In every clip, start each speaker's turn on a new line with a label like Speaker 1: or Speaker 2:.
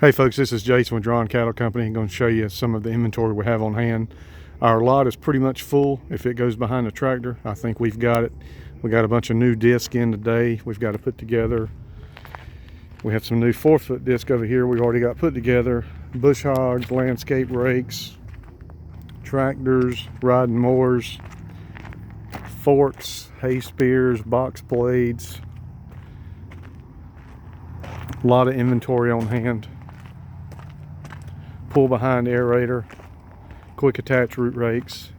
Speaker 1: Hey folks, this is Jason with Draughon Cattle Company. I'm going to show you some of the inventory we have on hand. Our lot is pretty much full. If it goes behind the tractor, I think we've got it. We got a bunch of new discs in today we've got to put together. We have some new 4-foot disc over here we've already got put together. Bush hogs, landscape rakes, tractors, riding mowers, forks, hay spears, box blades. A lot of inventory on hand. Pull behind aerator, quick attach root rakes,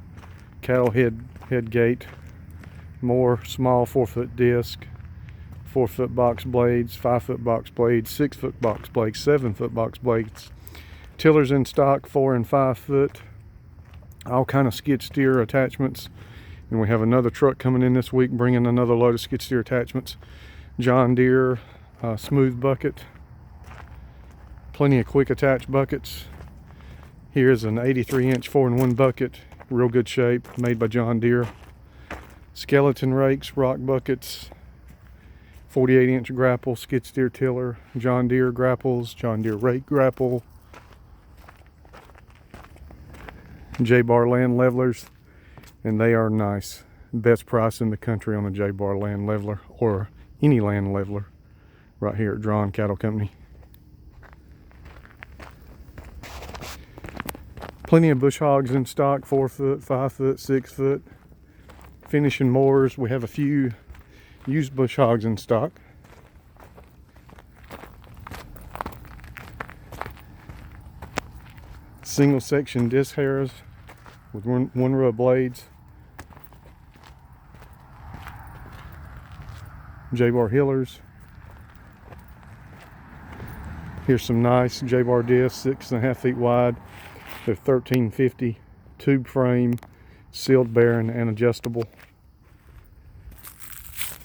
Speaker 1: cattle head gate, more small 4-foot disc, 4-foot box blades, 5-foot box blades, 6-foot box blades, 7-foot box blades, tillers in stock, 4 and 5 foot, all kind of skid steer attachments. And we have another truck coming in this week bringing another load of skid steer attachments. John Deere smooth bucket, plenty of quick attach buckets. Here's an 83-inch 4-in-1 bucket, real good shape, made by John Deere. Skeleton rakes, rock buckets, 48-inch grapple, skid steer tiller, John Deere grapples, John Deere rake grapple, J-bar land levelers, and they are nice. Best price in the country on a J-bar land leveler, or any land leveler, right here at Draughon Cattle Company. Plenty of bush hogs in stock, 4-foot, 5-foot, 6-foot. Finishing mowers, we have a few used bush hogs in stock. Single section disc harrows with one row of blades. J-bar hillers. Here's some nice J-bar discs, 6.5 feet wide. They're 1350, tube frame, sealed bearing, and adjustable.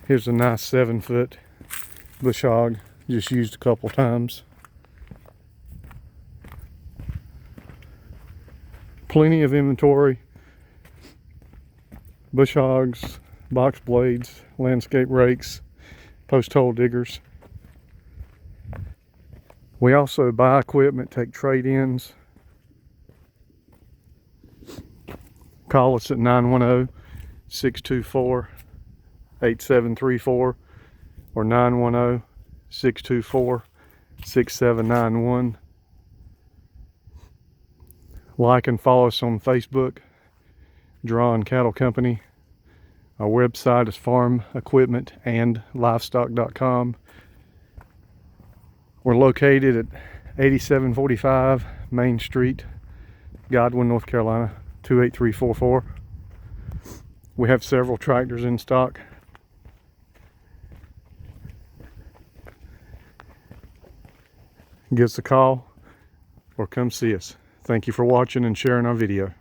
Speaker 1: Here's a nice 7-foot bush hog, just used a couple times. Plenty of inventory. Bush hogs, box blades, landscape rakes, post hole diggers. We also buy equipment, take trade-ins. Call us at 910-624-8734 or 910-624-6791. Like and follow us on Facebook, Draughon Cattle Company. Our website is farmequipmentandlivestock.com. We're located at 8745 Main Street, Godwin, North Carolina, 28344. We have several tractors in stock. Give us a call or come see us. Thank you for watching and sharing our video.